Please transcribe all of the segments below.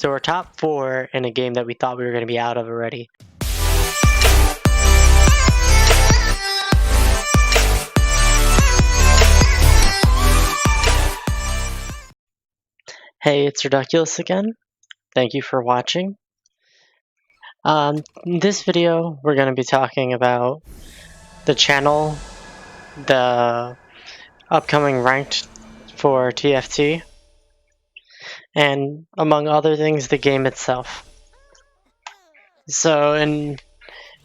So we're top 4 in a game that we thought we were going to be out of already. Hey, it's Riduckulous again. Thank you for watching. In this video, we're going to be talking about the channel, the upcoming ranked for TFT, and among other things, the game itself. So in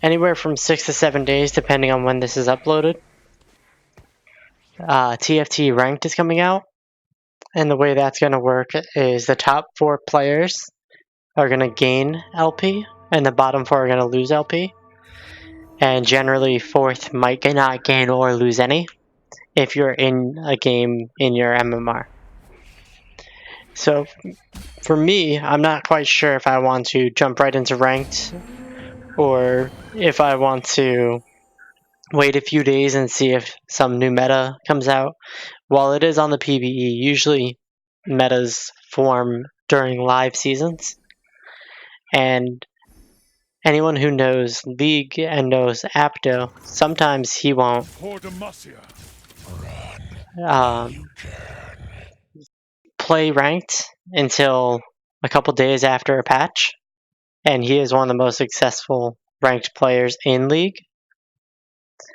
anywhere from 6 to 7 days, depending on when this is uploaded, TFT ranked is coming out. And the way that's going to work is the top 4 players are going to gain LP, and the bottom 4 are going to lose LP. And generally, 4th might not gain or lose any if you're in a game in your MMR. So for me, I'm not quite sure if I want to jump right into ranked or if I want to wait a few days and see if some new meta comes out. While it is on the PvE, usually metas form during live seasons. And anyone who knows League and knows Apto, sometimes he won't play ranked until a couple days after a patch. And he is one of the most successful ranked players in League.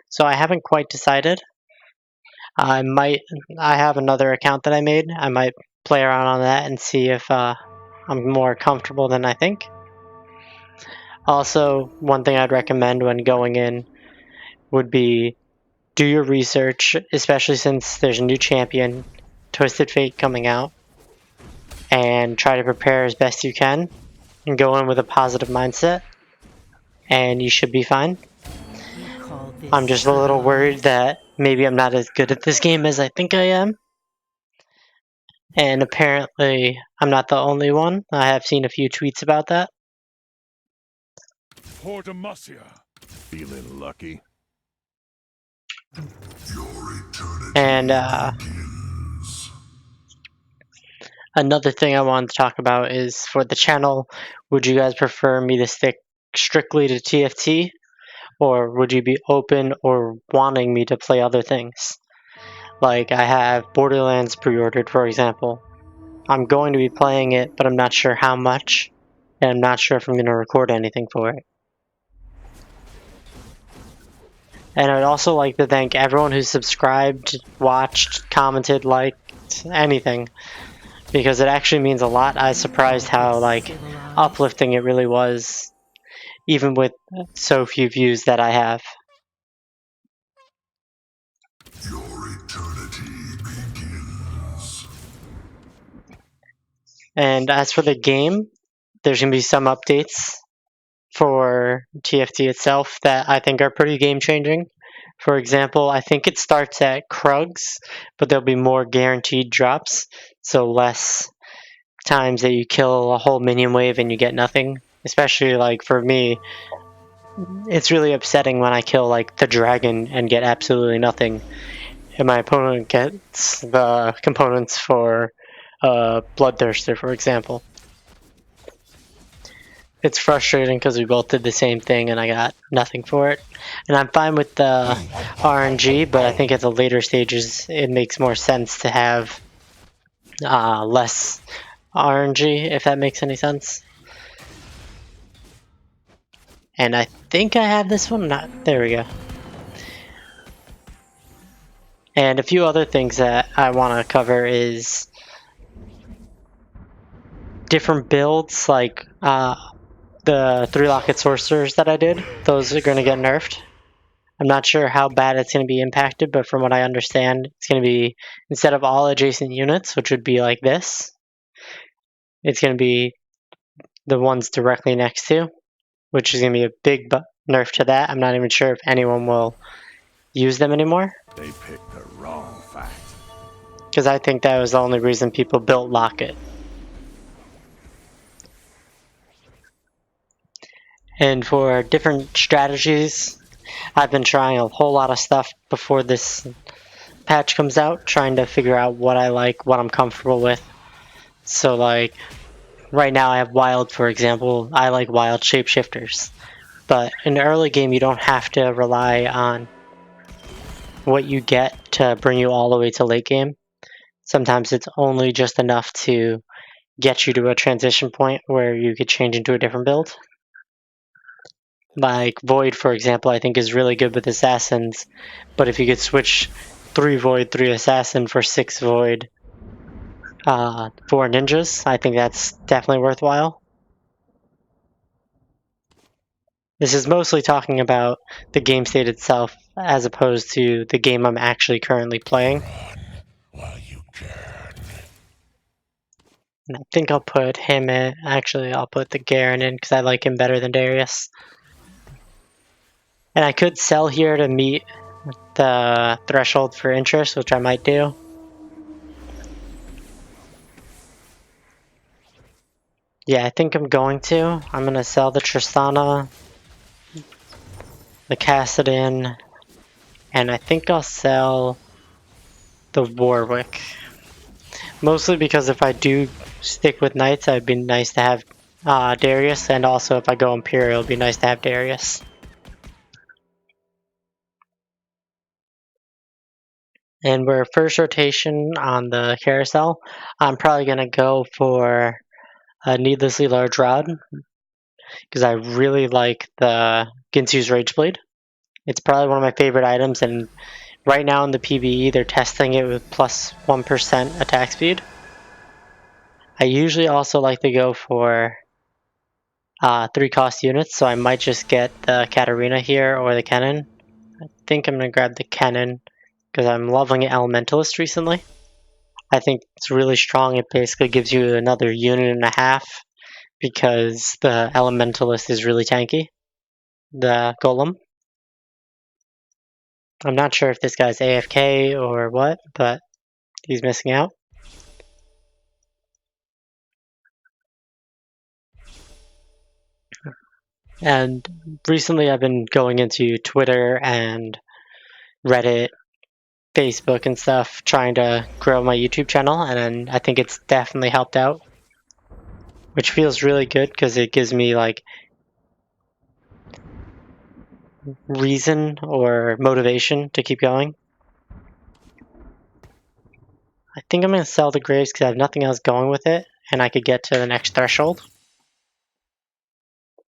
So I haven't quite decided. I have another account that I made. I might play around on that and see if I'm more comfortable than I think. Also, one thing I'd recommend when going in would be do your research, especially since there's a new champion, Twisted Fate, coming out, and try to prepare as best you can and go in with a positive mindset, and you should be fine. I'm just a little worried that maybe I'm not as good at this game as I think I am. And apparently, I'm not the only one. I have seen a few tweets about that. Feeling lucky. And another thing I wanted to talk about is for the channel, would you guys prefer me to stick strictly to TFT? Or would you be open or wanting me to play other things? Like I have Borderlands pre-ordered, for example. I'm going to be playing it, but I'm not sure how much, and I'm not sure if I'm going to record anything for it. And I'd also like to thank everyone who subscribed, watched, commented, liked, anything, because it actually means a lot. I was surprised how uplifting it really was, even with so few views that I have. Your eternity begins. And as for the game, there's going to be some updates for TFT itself that I think are pretty game-changing. For example, I think it starts at Krugs, but there'll be more guaranteed drops, so less times that you kill a whole minion wave and you get nothing. Especially for me, it's really upsetting when I kill the dragon and get absolutely nothing, and my opponent gets the components for Bloodthirster, for example. It's frustrating because we both did the same thing and I got nothing for it. And I'm fine with the RNG, but I think at the later stages it makes more sense to have less RNG, if that makes any sense. And I think I have this one. There we go. And a few other things that I want to cover is different builds, like the 3 Locket Sorcerers that I did. Those are going to get nerfed. I'm not sure how bad it's going to be impacted, but from what I understand, it's going to be, instead of all adjacent units, which would be like this, it's going to be the ones directly next to, which is going to be a big nerf to that. I'm not even sure if anyone will use them anymore. They picked the wrong fight. Because I think that was the only reason people built Locket. And for different strategies, I've been trying a whole lot of stuff before this patch comes out, trying to figure out what I like, what I'm comfortable with. So right now I have wild, for example. I like wild shapeshifters. But in the early game, you don't have to rely on what you get to bring you all the way to late game. Sometimes it's only just enough to get you to a transition point where you could change into a different build. Like Void, for example, I think is really good with Assassins, but if you could switch 3 Void, 3 Assassin for 6 Void, 4 Ninjas, I think that's definitely worthwhile. This is mostly talking about the game state itself as opposed to the game I'm actually currently playing. While you can. And I think I'll put him in. Actually, I'll put the Garen in because I like him better than Darius. And I could sell here to meet the threshold for interest, which I might do. Yeah, I think I'm going to. I'm going to sell the Tristana, the Kassadin, and I think I'll sell the Warwick. Mostly because if I do stick with Knights, it'd be nice to have Darius, and also if I go Imperial, it'd be nice to have Darius. And we're first rotation on the carousel. I'm probably going to go for a needlessly large rod because I really like the Ginsu's Rageblade. It's probably one of my favorite items, and right now in the PvE, they're testing it with plus 1% attack speed. I usually also like to go for 3 cost units, so I might just get the Katarina here or the Cannon. I think I'm going to grab the Cannon because I'm loving Elementalist recently. I think it's really strong. It basically gives you another unit and a half because the Elementalist is really tanky, the Golem. I'm not sure if this guy's AFK or what, but he's missing out. And recently I've been going into Twitter and Reddit, Facebook and stuff, trying to grow my YouTube channel, and I think it's definitely helped out, which feels really good because it gives me like reason or motivation to keep going. I think I'm going to sell the Graves because I have nothing else going with it, and I could get to the next threshold.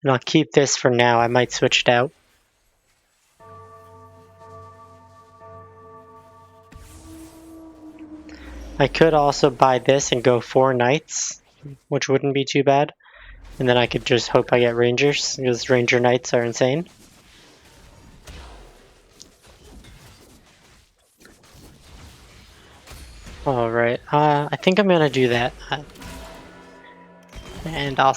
And I'll keep this for now. I might switch it out. I could also buy this and go 4 Knights, which wouldn't be too bad. And then I could just hope I get Rangers, because Ranger Knights are insane. Alright, I think I'm gonna do that. And I'll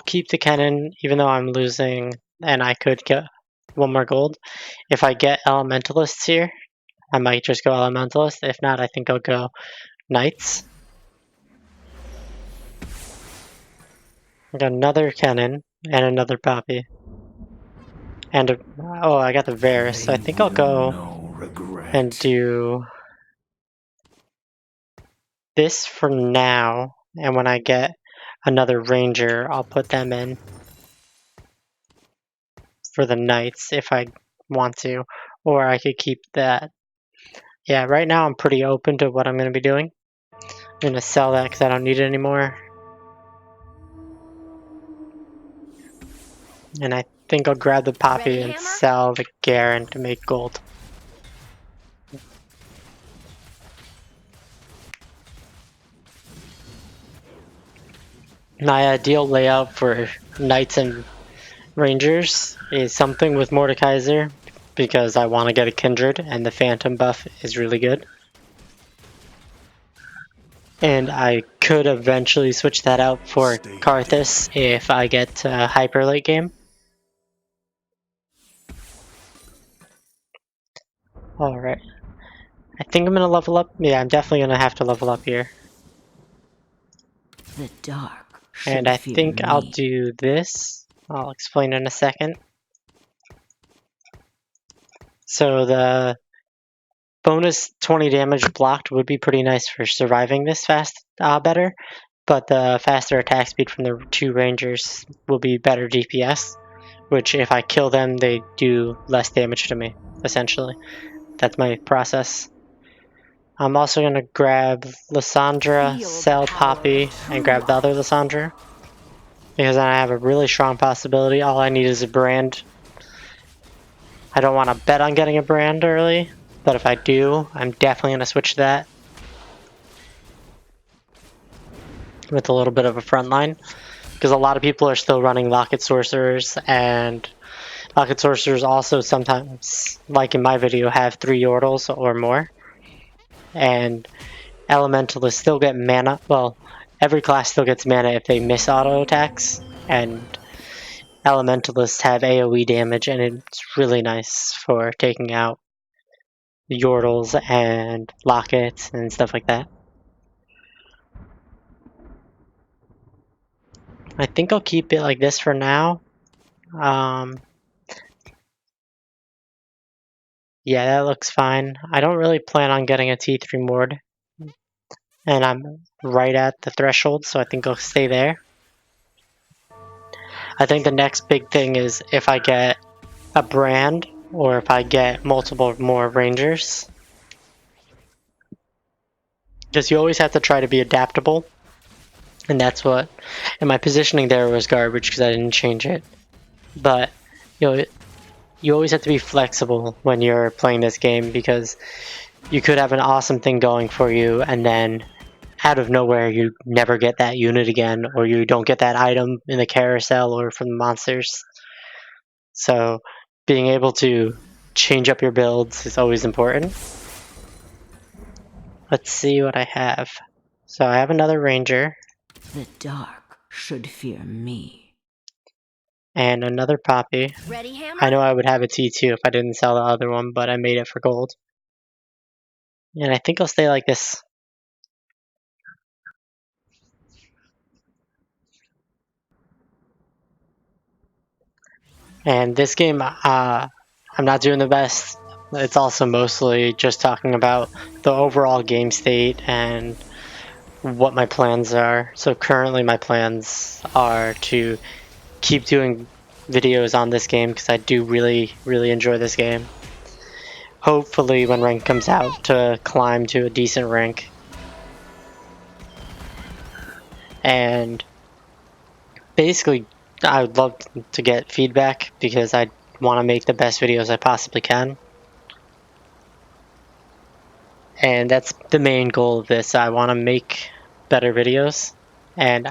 keep the cannon, even though I'm losing, and I could get 1 more gold. If I get Elementalists here, I might just go Elementalist. If not, I think I'll go Knights. I got another cannon and another Poppy. And oh, I got the Varus, so I think I'll go and do this for now. And when I get another Ranger, I'll put them in for the Knights if I want to. Or I could keep that. Yeah, right now I'm pretty open to what I'm going to be doing. I'm going to sell that because I don't need it anymore. And I think I'll grab the Poppy Ready, and Hammer? sell the Garen to make gold. My ideal layout for Knights and Rangers is something with Mordekaiser because I want to get a Kindred and the Phantom buff is really good. And I could eventually switch that out for Karthus if I get hyper late game. Alright. I think I'm going to level up. Yeah, I'm definitely going to have to level up here. The dark And I think I'll do this. I'll explain in a second. So the bonus 20 damage blocked would be pretty nice for surviving this fast better. but the faster attack speed from the 2 rangers will be better DPS, which if I kill them, they do less damage to me, essentially. That's my process. I'm also going to grab Lysandra, sell Poppy, and grab the other Lysandra, because then I have a really strong possibility. All I need is a brand. I don't want to bet on getting a brand early, but if I do, I'm definitely going to switch to that with a little bit of a front line, because a lot of people are still running Locket Sorcerers, and Locket Sorcerers also sometimes, like in my video, have 3 Yordles or more, and Elementalists still get mana. Well, every class still gets mana if they miss auto attacks, and Elementalists have AoE damage, and it's really nice for taking out Yordles and Lockets and stuff like that. I think I'll keep it like this for now. Yeah, that looks fine. I don't really plan on getting a T3 Mord, and I'm right at the threshold, so I think I'll stay there. I think the next big thing is if I get a brand or if I get multiple more rangers. Because you always have to try to be adaptable, and that's what. And my positioning there was garbage because I didn't change it. But you always have to be flexible when you're playing this game, because you could have an awesome thing going for you, and then out of nowhere you never get that unit again, or you don't get that item in the carousel or from the monsters. So being able to change up your builds is always important. Let's see what I have. So I have another ranger. The dark should fear me. And another Poppy. Ready, Hammer? I know I would have a T2 if I didn't sell the other one, but I made it for gold. And I think I'll stay like this. And this game, I'm not doing the best. It's also mostly just talking about the overall game state and what my plans are. So currently my plans are to keep doing videos on this game because I do really, really enjoy this game. Hopefully when rank comes out to climb to a decent rank. And basically I would love to get feedback because I want to make the best videos I possibly can. And that's the main goal of this. I want to make better videos. And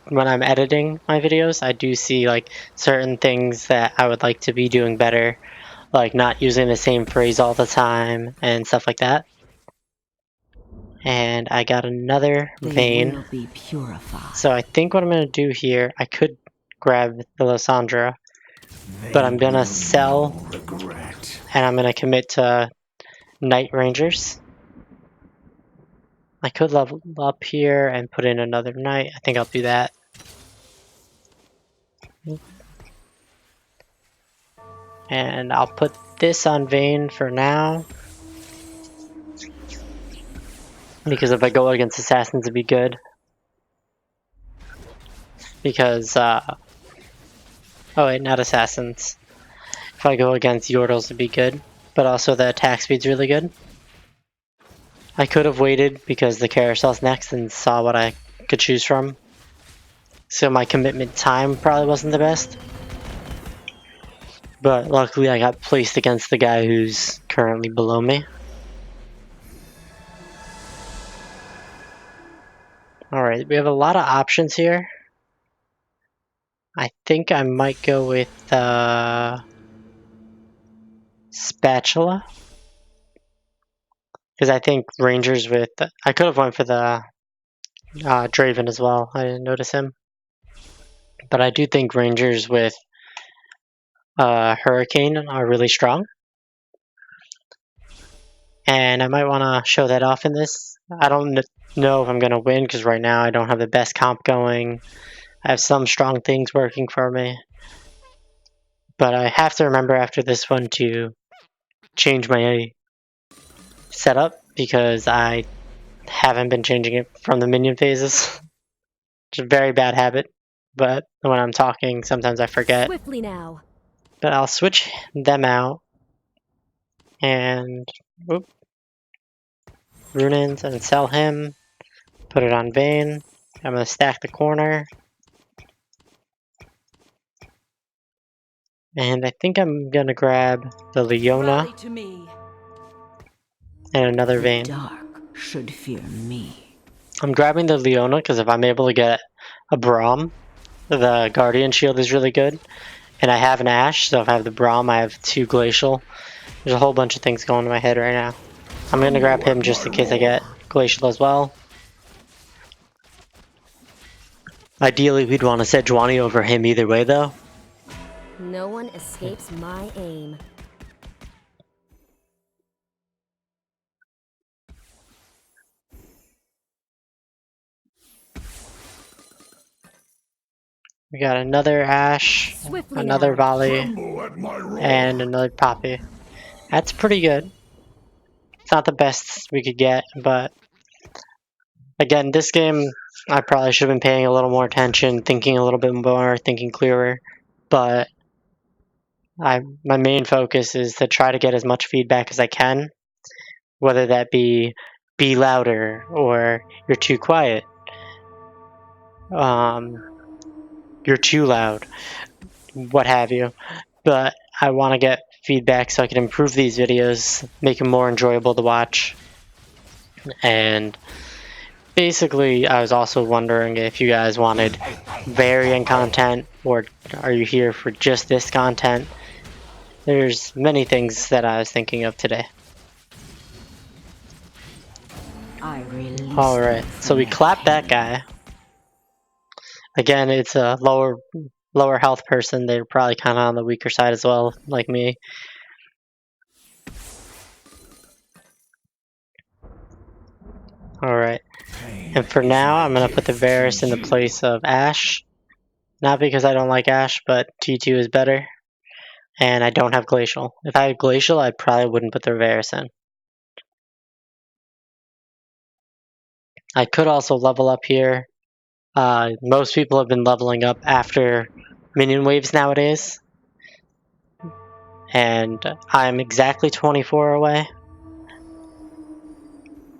when I'm editing my videos, I do see like certain things that I would like to be doing better, like not using the same phrase all the time and stuff like that. And I got another vein. Will be purified. So I think what I'm going to do here, I could grab the Lysandra, but I'm going to sell Regret. and I'm going to commit to Night Rangers. I could level up here and put in another knight. I think I'll do that. And I'll put this on Vayne for now, because if I go against assassins it'd be good. Because, oh wait, not assassins. If I go against Yordles it'd be good, but also the attack speed's really good. I could have waited because the carousel's next and saw what I could choose from. So my commitment time probably wasn't the best. But luckily I got placed against the guy who's currently below me. Alright, we have a lot of options here. I think I might go with Spatula. Because I think Rangers with... I could have went for the Draven as well. I didn't notice him. But I do think Rangers with Hurricane are really strong. And I might want to show that off in this. I don't know if I'm going to win because right now I don't have the best comp going. I have some strong things working for me. But I have to remember after this one to change my setup because I haven't been changing it from the minion phases. It's a very bad habit, but when I'm talking, sometimes I forget. Swiftly now. But I'll switch them out and whoop, Runins and sell him. Put it on Vayne. I'm gonna stack the corner. And I think I'm gonna grab the Leona Rally to me. and another The Vayne. dark should fear me. I'm grabbing the Leona because if I'm able to get a Braum, the Guardian Shield is really good. And I have an Ashe, so if I have the Braum, I have 2 Glacial. There's a whole bunch of things going in my head right now. I'm gonna grab him just in case I get Glacial as well. Ideally, we'd want to set Sejuani over him either way, though. No one escapes my aim. We got another Ashe, Swiftly another now. Volley, Tremble at my roar. and another Poppy. That's pretty good. It's not the best we could get, but again, this game, I probably should have been paying a little more attention, thinking a little bit more, thinking clearer. But my main focus is to try to get as much feedback as I can, whether that be louder or you're too quiet, you're too loud, what have you. But I want to get feedback so I can improve these videos, make them more enjoyable to watch. And basically, I was also wondering if you guys wanted varying content or are you here for just this content? There's many things that I was thinking of today. I release Alright, them so from we their clap that pain. guy. Again, it's a lower health person. They're probably kind of on the weaker side as well, like me. Alright, and for now, I'm going to put the Varus in the place of Ashe. Not because I don't like Ashe, but T2 is better. And I don't have Glacial. If I had Glacial, I probably wouldn't put the Varus in. I could also level up here. Most people have been leveling up after minion waves nowadays. And I'm exactly 24 away.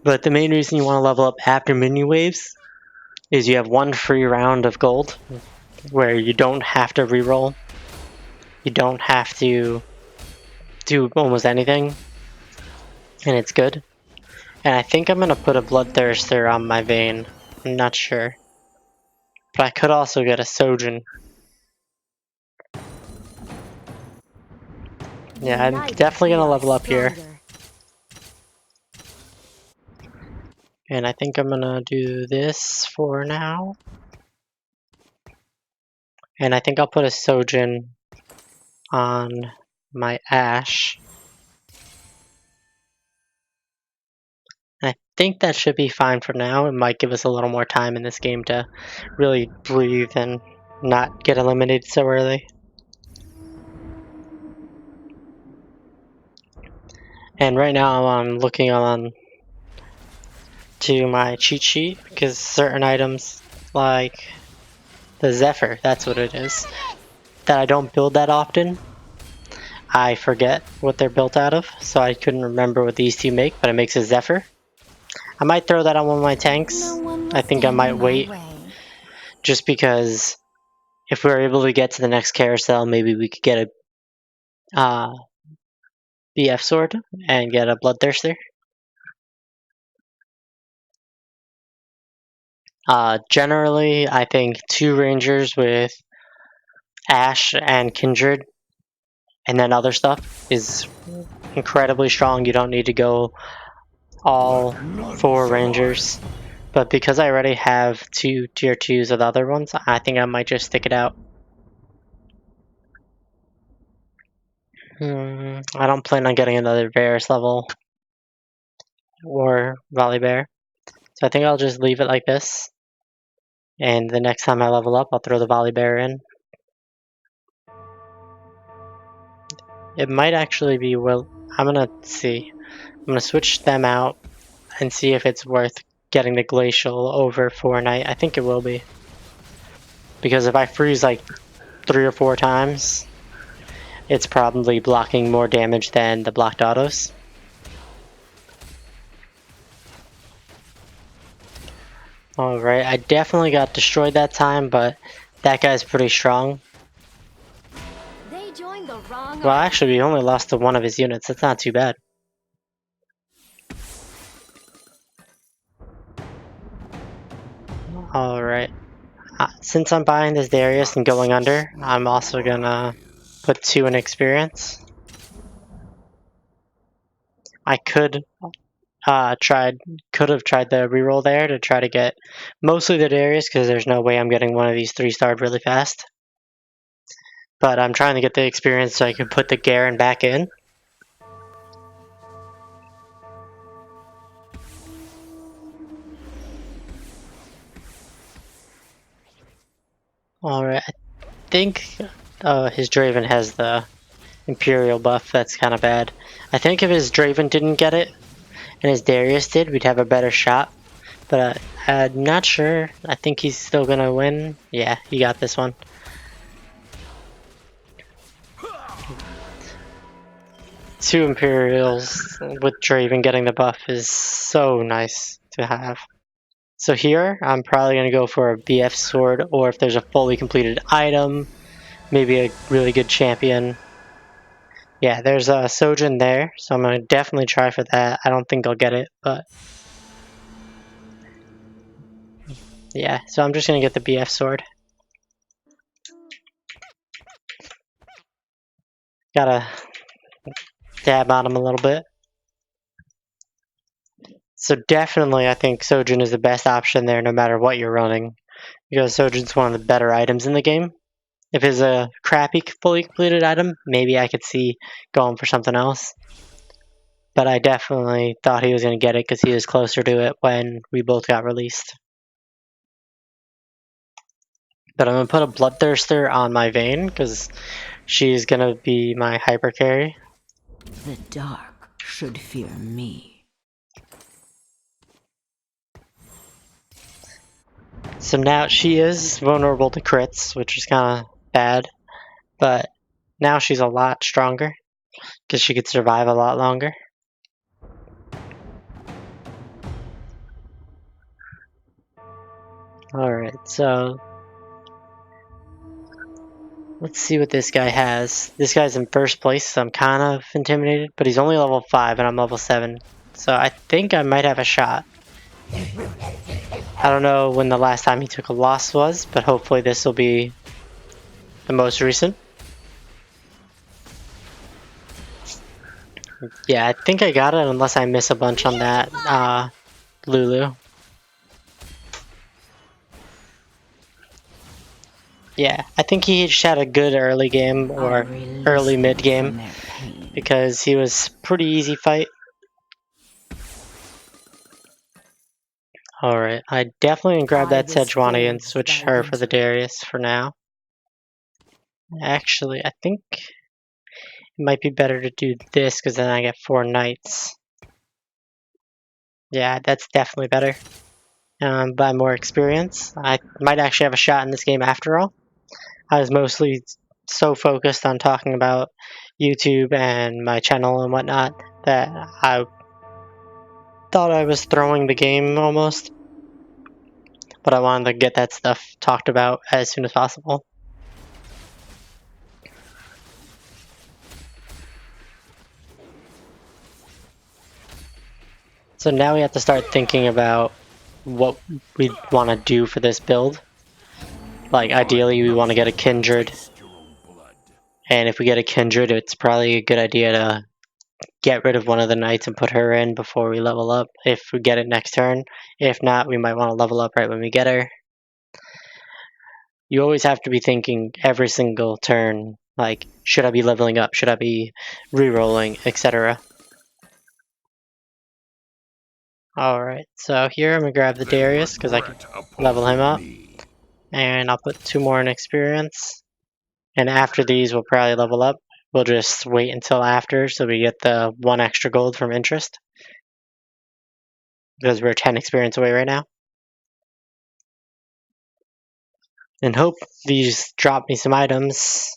But the main reason you want to level up after minion waves is you have 1 free round of gold where you don't have to reroll. You don't have to do almost anything. And it's good. And I think I'm going to put a Bloodthirster on my Vayne. I'm not sure. But I could also get a Sojin. Yeah, I'm United definitely we going to are level up here. stronger. And I think I'm going to do this for now. And I think I'll put a Sojin on my Ashe. I think that should be fine for now. It might give us a little more time in this game to really breathe and not get eliminated so early. And right now I'm looking on to my cheat sheet because certain items like the Zephyr, that's what it is, that I don't build that often. I forget what they're built out of, so I couldn't remember what these two make, but it makes a Zephyr. I might throw that on one of my tanks. No one will I think I stand might in my wait way. just because if we're able to get to the next carousel, maybe we could get a BF sword and get a Bloodthirster. Generally, I think 2 Rangers with Ashe and Kindred and then other stuff is incredibly strong. You don't need to go all Let none 4 survive. Rangers. But because I already have 2 tier 2s of the other ones, I think I might just stick it out. I don't plan on getting another Varus level or Volibear. So I think I'll just leave it like this. And the next time I level up, I'll throw the Volibear in. It might actually be, well, I'm gonna see. I'm gonna switch them out and see if it's worth getting the Glacial over Fortnite. I think it will be. because if I freeze like 3 or 4 times, it's probably blocking more damage than the blocked autos. Alright, I definitely got destroyed that time, but that guy's pretty strong. They joined the wrong Well, army. actually, we only lost to one of his units. That's not too bad. Alright. Since I'm buying this Darius and going under, I'm also gonna put 2 in experience. I could have tried the reroll there to try to get mostly the Darius, because there's no way I'm getting one of these 3-starred really fast. But I'm trying to get the experience so I can put the Garen back in. Alright, I think his Draven has the Imperial buff. That's kind of bad. I think if his Draven didn't get it and his Darius did, we'd have a better shot. But I'm not sure. I think he's still gonna win. Yeah, he got this one. Two Imperials with Draven getting the buff is so nice to have. So here, I'm probably going to go for a BF sword, or if there's a fully completed item, maybe a really good champion. Yeah, there's a Sojin there, so I'm going to definitely try for that. I don't think I'll get it, but yeah, so I'm just going to get the BF sword. Gotta dab on him a little bit. So definitely, I think Sojin is the best option there no matter what you're running, because Sojin's one of the better items in the game. If it's a crappy fully completed item, maybe I could see going for something else. But I definitely thought he was going to get it because he was closer to it when we both got released. But I'm going to put a Bloodthirster on my Vayne because she's going to be my hyper carry. The dark should fear me. So now she is vulnerable to crits, which is kind of bad. But now she's a lot stronger because she could survive a lot longer. Alright, so let's see what this guy has. This guy's in first place, so I'm kind of intimidated, but he's only level 5 and I'm level 7. So I think I might have a shot. I don't know when the last time he took a loss was, but hopefully this will be the most recent. Yeah, I think I got it unless I miss a bunch on that Lulu. Yeah, I think he just had a good early game or early mid game because he was pretty easy fight. Alright, I definitely grab that Sejuani and switch her for the Darius for now. Actually, I think it might be better to do this because then I get 4 knights. Yeah, that's definitely better. Buy more experience. I might actually have a shot in this game after all. I was mostly so focused on talking about YouTube and my channel and whatnot that I thought I was throwing the game almost. But I wanted to get that stuff talked about as soon as possible. So now we have to start thinking about what we want to do for this build. Like ideally we want to get a Kindred. And if we get a Kindred, it's probably a good idea to get rid of one of the knights and put her in before we level up if we get it next turn. If not, we might want to level up right when we get her. You always have to be thinking every single turn, like, should I be leveling up? Should I be re-rolling, etc. Alright, so here I'm going to grab the Darius because I can level him up. And I'll put 2 more in experience. And after these, we'll probably level up. We'll just wait until after so we get the 1 extra gold from interest. Because we're 10 experience away right now. and hope these drop me some items.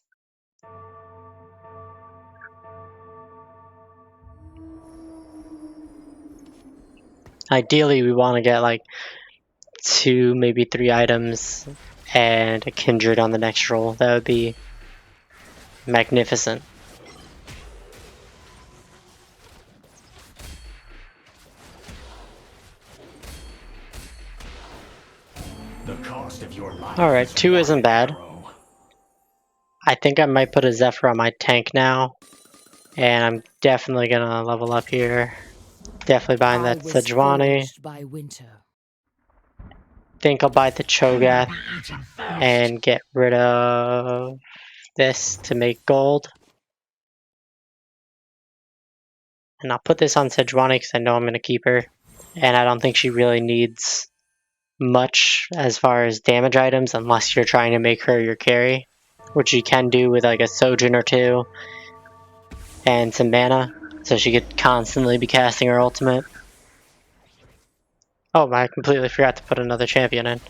Ideally, we want to get like 2, maybe 3 items and a kindred on the next roll. That would be magnificent. The cost of your life. Alright, 2 isn't bad. Arrow. I think I might put a Zephyr on my tank now. And I'm definitely gonna level up here. Definitely buying that Sejuani. By winter. Think I'll buy the Cho'Gath and get rid of this to make gold. And I'll put this on Sejuani because I know I'm gonna keep her. And I don't think she really needs much as far as damage items unless you're trying to make her your carry, which you can do with like a Sojourn or 2 and some mana, so she could constantly be casting her ultimate. Oh, I completely forgot to put another champion in.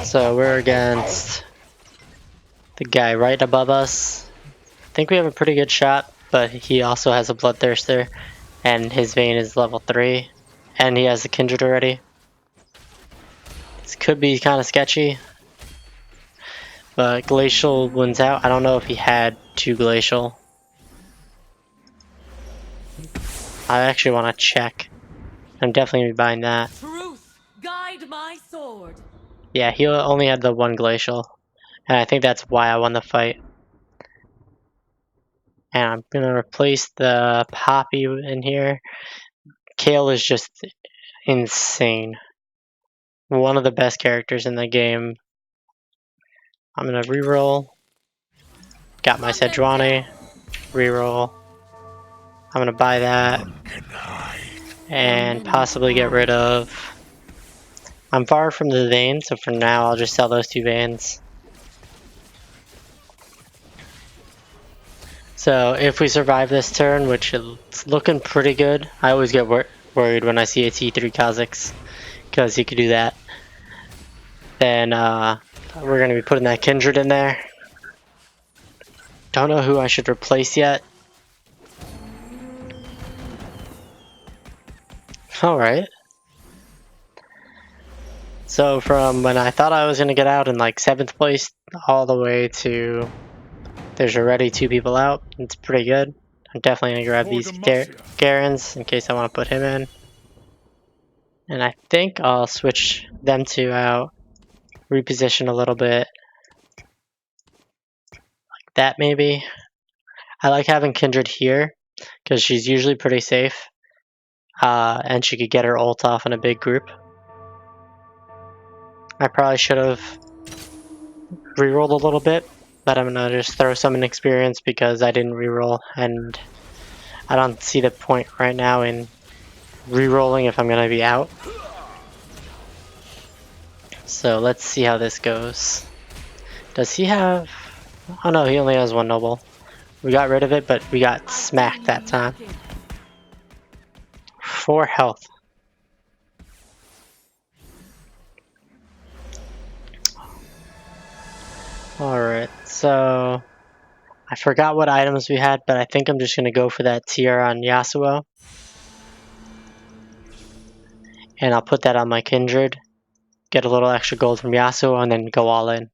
So we're against the guy right above us. I think we have a pretty good shot, but he also has a Bloodthirster, and his Vayne is level 3, and he has a Kindred already. This could be kind of sketchy, but Glacial wins out. I don't know if he had 2 Glacial. I actually want to check. I'm definitely going to be buying that. Truth, guide my sword. Yeah, he only had the 1 Glacial, and I think that's why I won the fight. And I'm going to replace the Poppy in here. Kale is just insane. One of the best characters in the game. I'm going to reroll. Got my Sejuani. Reroll. I'm going to buy that. And possibly get rid of... I'm far from the Vayne, so for now I'll just sell those 2 Vaynes. So if we survive this turn, which is looking pretty good, I always get worried when I see a T3 Kha'Zix, because he could do that. Then we're going to be putting that Kindred in there. Don't know who I should replace yet. Alright. So from when I thought I was going to get out in like 7th place all the way to there's already 2 people out. It's pretty good. I'm definitely going to grab these Garens in case I want to put him in. And I think I'll switch them 2 out. Reposition a little bit. Like that maybe. I like having Kindred here because she's usually pretty safe. And she could get her ult off in a big group. I probably should have rerolled a little bit, but I'm gonna just throw some inexperience because I didn't reroll, and I don't see the point right now in rerolling if I'm gonna be out. So let's see how this goes. Does he have... Oh no, he only has 1 noble. We got rid of it, but we got smacked that time. 4 health. Alright, so I forgot what items we had, but I think I'm just going to go for that tiara on Yasuo. And I'll put that on my Kindred. Get a little extra gold from Yasuo and then go all in.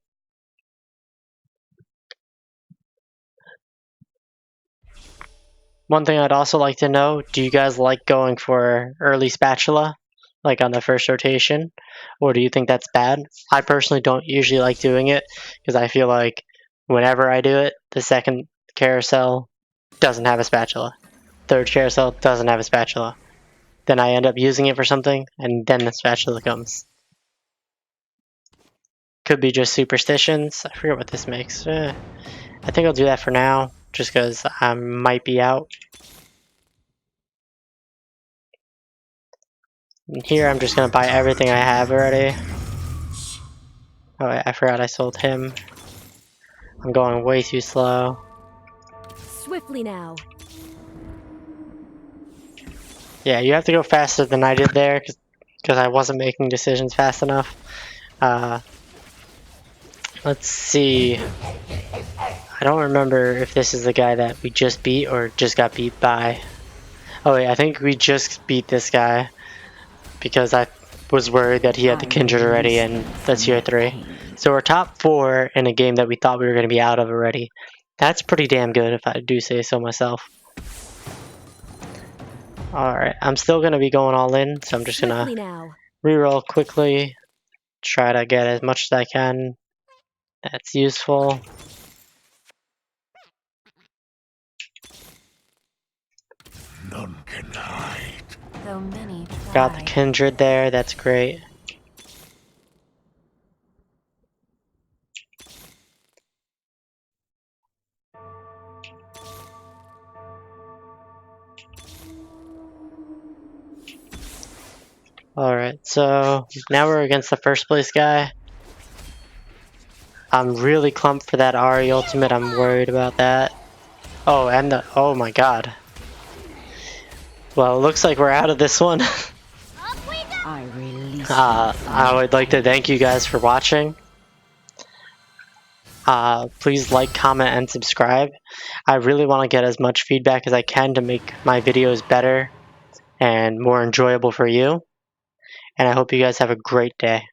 One thing I'd also like to know, do you guys like going for early spatula? Like on the first rotation? Or do you think that's bad? I personally don't usually like doing it because I feel like whenever I do it, the second carousel doesn't have a spatula. Third carousel doesn't have a spatula. Then I end up using it for something and then the spatula comes. Could be just superstitions. I forget what this makes. I think I'll do that for now just because I might be out. And here I'm just going to buy everything I have already. Oh, I forgot I sold him. I'm going way too slow. Swiftly now. Yeah, you have to go faster than I did there because I wasn't making decisions fast enough. Let's see. I don't remember if this is the guy that we just beat or just got beat by. Oh wait, I think we just beat this guy because I was worried that he had the I Kindred already release and them the from tier their 3. pain. So we're top 4 in a game that we thought we were going to be out of already. That's pretty damn good if I do say so myself. Alright, I'm still going to be going all in, so I'm just going Swiftly to now. reroll quickly, try to get as much as I can. That's useful. None can hide. Though many Got the try. Kindred there, that's great. Alright, so now we're against the first place guy. I'm really clumped for that Ari ultimate, I'm worried about that. Oh, and the, oh my god. Well, it looks like we're out of this one. I release them from I their would like to pain. thank you guys for watching. Please like, comment, and subscribe. I really want to get as much feedback as I can to make my videos better and more enjoyable for you. And I hope you guys have a great day.